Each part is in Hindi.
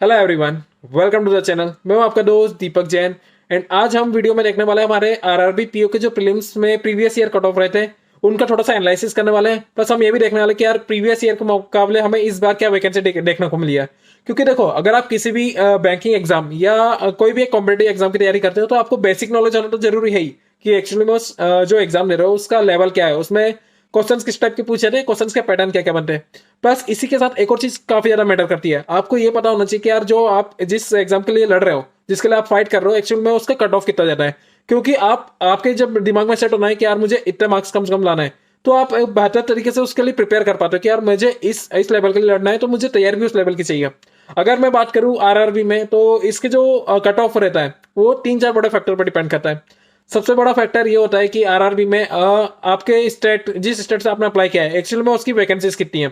Hello everyone, welcome to the channel. मैं हूं आपका दोस्त दीपक जैन एंड आज हम वीडियो में देखने वाले हैं हमारे आरआरबी पीओ के जो प्रीलिम्स में प्रीवियस ईयर कट ऑफ रहे थे उनका थोड़ा सा एनालिसिस करने वाले हैं। प्लस हम ये भी देखने वाले हैं कि यार प्रीवियस ईयर के मुकाबले हमें इस बार क्या वैकेंसी देखने को मिली है। क्योंकि देखो, अगर आप किसी भी बैंकिंग एग्जाम या कोई भी एक कॉम्पिटेटिव एग्जाम की तैयारी करते हो तो आपको बेसिक नॉलेज होना तो जरूरी है ही कि एक्चुअली में उस जो एग्जाम दे रहे हो उसका लेवल क्या है, उसमें क्वेश्चंस किस टाइप के पूछे थे, क्वेश्चंस के पैटर्न क्या क्या बनते हैं। प्लस इसी के साथ एक और चीज काफी ज्यादा मैटर करती है, आपको ये पता होना चाहिए कि यार जो आप जिस एग्जाम के लिए लड़ रहे हो, जिसके लिए आप फाइट कर रहे हो, एक्चुअल में उसका कट ऑफ कितना जाता है। क्योंकि आपके जब दिमाग में सेट होना है कि यार मुझे इतने मार्क्स कम से कम लाना है, तो आप एक बेहतर तरीके से उसके लिए प्रिपेयर कर पाते हो कि यार मुझे इस लेवल के लिए लड़ना है, तो मुझे तैयारी भी उस लेवल की चाहिए। अगर मैं बात करूं आरआरबी में, तो इसके जो कट ऑफ रहता है वो 3-4 बड़े फैक्टर पर डिपेंड करता है। सबसे बड़ा फैक्टर ये होता है कि आरआरबी में आपके स्टेट, जिस स्टेट से आपने अप्लाई किया है, एक्चुअल में उसकी वैकेंसीज कितनी है।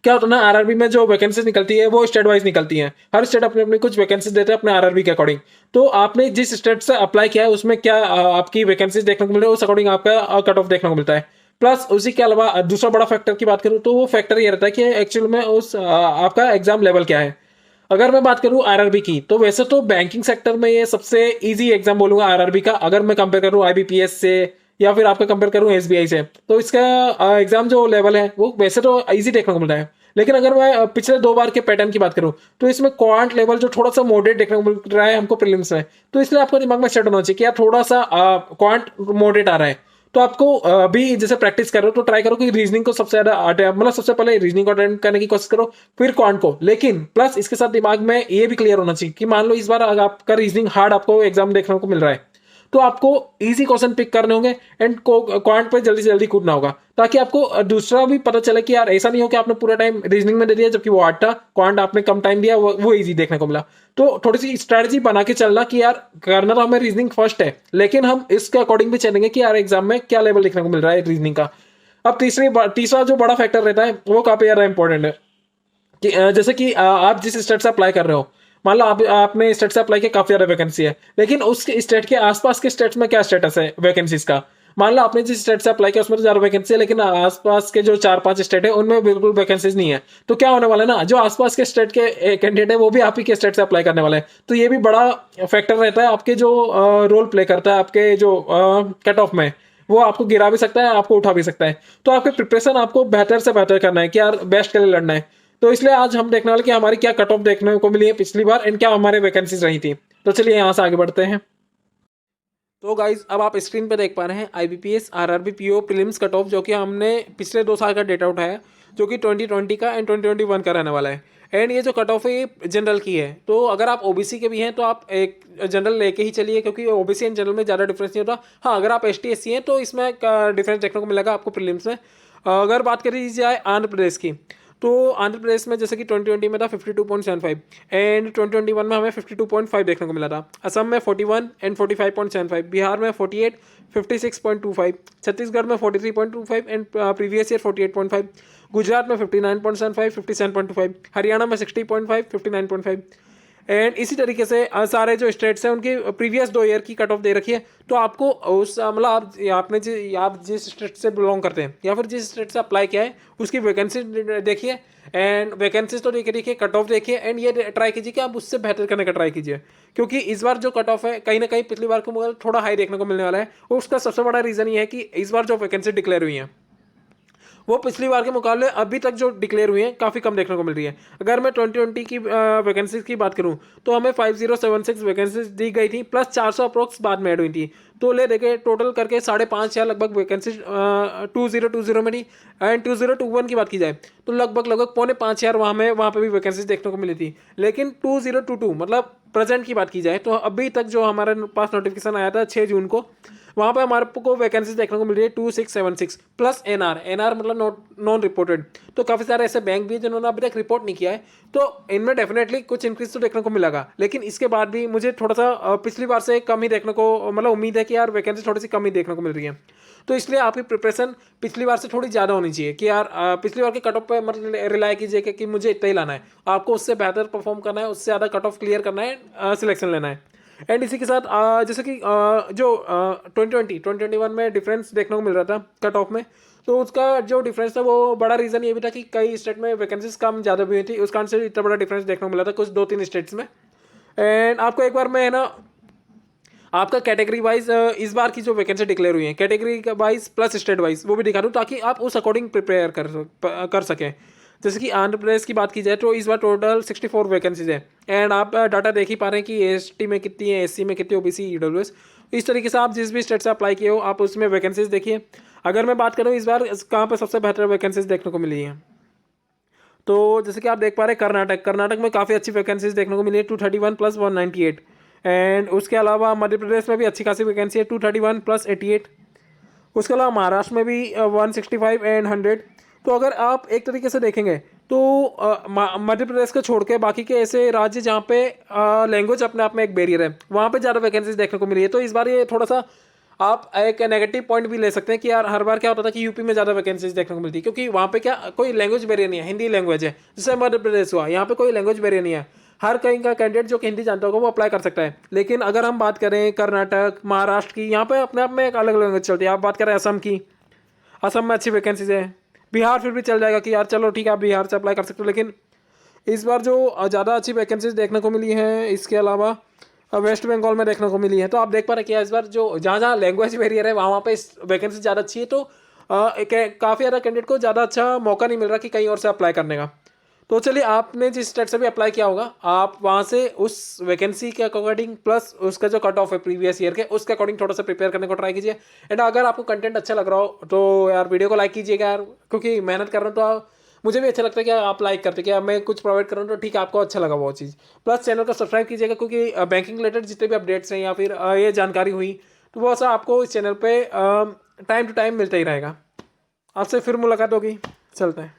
क्या होता है ना, आरआरबी में जो वैकेंसीज निकलती है वो स्टेट वाइज निकलती हैं। हर स्टेट अपने अपने कुछ वैकेंसीज देते हैं अपने आरआरबी के अकॉर्डिंग। तो आपने जिस स्टेट से अप्लाई किया है उसमें क्या आपकी वैकेंसीज देखने को मिल रही है, उस अकॉर्डिंग आपका कट ऑफ देखने को मिलता है। प्लस उसी के अलावा दूसरा बड़ा फैक्टर की बात करूं तो वो फैक्टर ये रहता है कि एक्चुअल में उस आपका एग्जाम लेवल क्या है। अगर मैं बात करूं आरआरबी की, तो वैसे तो बैंकिंग सेक्टर में ये सबसे इजी एग्जाम बोलूंगा आरआरबी का। अगर मैं कंपेयर करूं आईबीपीएस से या फिर आपका कंपेयर करूं एसबीआई से, तो इसका एग्जाम जो लेवल है वो वैसे तो इजी देखने को मिल रहा है। लेकिन अगर मैं पिछले 2 बार के पैटर्न की बात करूं तो इसमें क्वांट लेवल जो थोड़ा सा मॉडरेट देखने को मिल रहा है हमको प्रीलिम्स में। तो इसलिए आपको दिमाग में सेट होना चाहिए कि यार थोड़ा सा क्वांट मॉडरेट आ रहा है। तो आपको अभी जैसे प्रैक्टिस करो तो ट्राई करो कि रीजनिंग को सबसे ज्यादा मतलब सबसे पहले रीजनिंग को अटेंड करने की कोशिश करो, फिर क्वांट को। लेकिन प्लस इसके साथ दिमाग में ये भी क्लियर होना चाहिए कि मान लो इस बार अगर आपका रीजनिंग हार्ड आपको एग्जाम देखने को मिल रहा है, तो आपको इजी क्वेश्चन पिक करने होंगे एंड क्वांट पे जल्दी से जल्दी कूदना होगा, ताकि आपको दूसरा भी पता चले कि यार ऐसा नहीं हो कि आपने पूरा टाइम रीजनिंग में दे दिया जबकि वो हार्ड था, क्वांट आपने कम टाइम दिया, वो इजी देखने को मिला। तो थोड़ी सी स्ट्रेटजी बना के चलना कि यार करना तो हमें रीजनिंग फर्स्ट है, लेकिन हम इसके अकॉर्डिंग भी चलेंगे कि यार एग्जाम में क्या लेवल देखने को मिल रहा है रीजनिंग का। अब तीसरा जो बड़ा फैक्टर रहता है वो काफी ज्यादा इंपॉर्टेंट है कि जैसे कि आप जिस स्टेट से अप्लाई कर रहे हो, मान लो आपने स्टेट से अप्लाई किया, काफी ज्यादा वैकेंसी है, लेकिन उस स्टेट के आसपास के स्टेट्स में क्या स्टेटस है वैकेंसीज का। मान लो आपने जिस स्टेट से अप्लाई किया उसमें तो ज्यादा वैकेंसी है, लेकिन आसपास के जो 4-5 स्टेट है उनमें बिल्कुल वैकेंसीज नहीं है। तो क्या होने वाला है ना, जो आसपास के स्टेट के कैंडिडेट है वो भी आप ही के स्टेट से अप्लाई करने वाले हैं। तो ये भी बड़ा फैक्टर रहता है आपके जो रोल प्ले करता है आपके जो कट ऑफ में। वो आपको गिरा भी सकता है, आपको उठा भी सकता है। तो आपके प्रिपरेशन आपको बेहतर से बेहतर करना है कि यार बेस्ट के लिए लड़ना है। तो इसलिए आज हम देखने वाले कि हमारी क्या कट ऑफ देखने को मिली है पिछली बार एंड क्या हमारे वैकेंसीज रही थी। तो चलिए यहाँ से आगे बढ़ते हैं। तो गाइज अब आप स्क्रीन पे देख पा रहे हैं IBPS RRB PO prelims cut off, जो कि हमने पिछले 2 साल का डेटा उठाया, जो कि 2020 का एंड 2021 का रहने वाला है। एंड ये जो कट ऑफ है ये जनरल की है। तो अगर आप ओबीसी के भी हैं तो आप एक जनरल लेके ही चलिए, क्योंकि ओबीसी एंड जनरल में ज़्यादा डिफरेंस नहीं होता। हाँ, अगर आप एसटी/एससी हैं तो इसमें डिफरेंस देखने को मिलेगा आपको प्रीलिम्स में। अगर बात करी जाए आंध्र प्रदेश की, तो आंध्र प्रदेश में जैसे कि 2020 में था 52.75 एंड 2021 में हमें 52.5 देखने को मिला था। असम में 41 एंड 45.75, बिहार में 48 56.25, छत्तीसगढ़ में 43.25 एंड प्रीवियस ईयर 48.5, गुजरात में 59.75 57.25, हरियाणा में 60.5 59.5। एंड इसी तरीके से सारे जो स्टेट्स हैं उनकी प्रीवियस 2 ईयर की कट ऑफ दे रखी है। तो आपको उस मतलब आप जिस स्टेट से बिलोंग करते हैं या फिर जिस स्टेट से अप्लाई किया है उसकी वैकेंसी देखिए एंड वैकेंसीज तो देखिए, कट ऑफ देखिए एंड ये ट्राई कीजिए कि आप उससे बेहतर करने का ट्राई कीजिए। क्योंकि इस बार जो कट ऑफ है कहीं ना कहीं पिछली बार को मुकाबले थोड़ा हाई देखने को मिलने वाला है। और उसका सबसे बड़ा रीज़न ये है कि इस बार जो वैकेंसी डिक्लेयर हुई है वो पिछली बार के मुकाबले अभी तक जो डिक्लेयर हुई है काफ़ी कम देखने को मिल रही है। अगर मैं 2020 की वैकेंसीज की बात करूं तो हमें 5076 वैकेंसीज दी गई थी, प्लस 400 अप्रोक्स बाद में ऐड हुई थी। तो ले देखे टोटल करके 5,500 लगभग वैकेंसीज 2020 में थी। एंड 2021 की बात की जाए तो लगभग 4,500 वहाँ पे भी वैकेंसीज देखने को मिली थी। लेकिन 2022 मतलब प्रेजेंट की बात की जाए तो अभी तक जो हमारे पास नोटिफिकेशन आया था 6 जून को, वहाँ पे हमारे को वैकेंसीज देखने को मिल रही है 2676 प्लस एनआर मतलब नॉन रिपोर्टेड। तो काफ़ी सारे ऐसे बैंक भी हैं जिन्होंने अभी तक रिपोर्ट नहीं किया है। तो इनमें डेफिनेटली कुछ इंक्रीज तो देखने को मिलेगा, लेकिन इसके बाद भी मुझे थोड़ा सा पिछली बार से कम ही देखने को मतलब उम्मीद है कि यार वैकेंसी थोड़ी सी कम ही देखने को मिल रही है। तो इसलिए आपकी प्रिपरेशन पिछली बार से थोड़ी ज़्यादा होनी चाहिए कि यार पिछली बार के कट ऑफ पे मतलब रिलाई कीजिए कि मुझे इतना ही लाना है। आपको उससे बेहतर परफॉर्म करना है, उससे ज़्यादा कट ऑफ क्लियर करना है, सिलेक्शन लेना है। एंड इसी के साथ जैसे कि जो 2021 में डिफरेंस देखने को मिल रहा था कट ऑफ में, तो उसका जो डिफरेंस था वो बड़ा रीज़न ये भी था कि कई स्टेट में वैकेंसीज कम ज़्यादा भी हुई थी, उस कारण से इतना बड़ा डिफरेंस देखने को मिला था कुछ 2-3 स्टेट्स में। एंड आपको एक बार मैं है ना आपका कैटेगरी वाइज इस बार की जो वैकेंसी डिक्लेयर हुई है category wise plus state wise वो भी दिखा दूँ ताकि आप उस अकॉर्डिंग प्रिपेयर कर सकें। जैसे कि आंध्र प्रदेश की बात की जाए तो इस बार टोटल 64 वैकेंसीज है। एंड आप डाटा देख ही पा रहे हैं कि एसटी में कितनी है, एससी में कितनी, ओबीसी, ईडब्ल्यूएस, इस तरीके से आप जिस भी स्टेट से अप्लाई किए हो आप उसमें वैकेंसीज देखिए। अगर मैं बात करूँ इस बार कहाँ पर सबसे बेहतर वैकेंसीज देखने को मिली है, तो जैसे कि आप देख पा रहे हैं कर्नाटक में काफ़ी अच्छी वैकेंसीज देखने को मिली है 231 प्लस 198। एंड उसके अलावा मध्य प्रदेश में भी अच्छी खासी वैकेंसी है 231 प्लस 88। उसके अलावा महाराष्ट्र में भी 165 एंड 100। तो अगर आप एक तरीके से देखेंगे तो मध्य प्रदेश को छोड़ के बाकी के ऐसे राज्य जहाँ पे लैंग्वेज अपने आप में एक बैरियर है वहाँ पे ज़्यादा वैकेंसीज देखने को मिली है। तो इस बार ये थोड़ा सा आप एक नेगेटिव पॉइंट भी ले सकते हैं कि यार हर बार क्या होता था कि यूपी में ज़्यादा वैकेंसीज देखने को मिलती है क्योंकि वहाँ पे क्या कोई लैंग्वेज बैरियर नहीं है, हिंदी लैंग्वेज है। जैसे मध्य प्रदेश हुआ, यहाँ पे कोई लैंग्वेज बैरियर नहीं है, हर कहीं का कैंडिडेट जो कि हिंदी जानता होगा वो अप्लाई कर सकता है। लेकिन अगर हम बात करें कर्नाटक, महाराष्ट्र की, यहाँ पे अपने आप में एक अलग लैंग्वेज चलती है। आप बात करें असम की, असम में अच्छी वैकेंसीज है। बिहार फिर भी चल जाएगा कि यार चलो ठीक है आप बिहार से अप्लाई कर सकते हो, लेकिन इस बार जो ज़्यादा अच्छी वैकेंसीज देखने को मिली है इसके अलावा वेस्ट बंगाल में देखने को मिली है। तो आप देख पा रहे हैं कि इस बार जो जहाँ जहाँ लैंग्वेज बैरियर है वहाँ पे वैकेंसी ज़्यादा अच्छी है। तो काफ़ी ज़्यादा कैंडिडेट को ज़्यादा अच्छा मौका नहीं मिल रहा कि कहीं और से अप्लाई करने का। तो चलिए आपने जिस स्टेट से भी अप्लाई किया होगा आप वहाँ से उस वैकेंसी के अकॉर्डिंग प्लस उसका जो कट ऑफ है प्रीवियस ईयर के उसके अकॉर्डिंग थोड़ा सा प्रिपेयर करने को ट्राई कीजिए। एंड अगर आपको कंटेंट अच्छा लग रहा हो तो यार वीडियो को लाइक कीजिएगा यार, क्योंकि मेहनत कर रहा हूँ तो मुझे भी अच्छा लगता है कि आप लाइक करते कि मैं कुछ प्रोवाइड कर रहा हूँ तो ठीक है आपको अच्छा लगा वो चीज़। प्लस चैनल को सब्सक्राइब कीजिएगा क्योंकि बैंकिंग रिलेटेड जितने भी अपडेट्स हैं या फिर ये जानकारी हुई तो वो सब आपको इस चैनल पे टाइम टू टाइम मिलता ही रहेगा। आपसे फिर मुलाकात होगी, चलते हैं।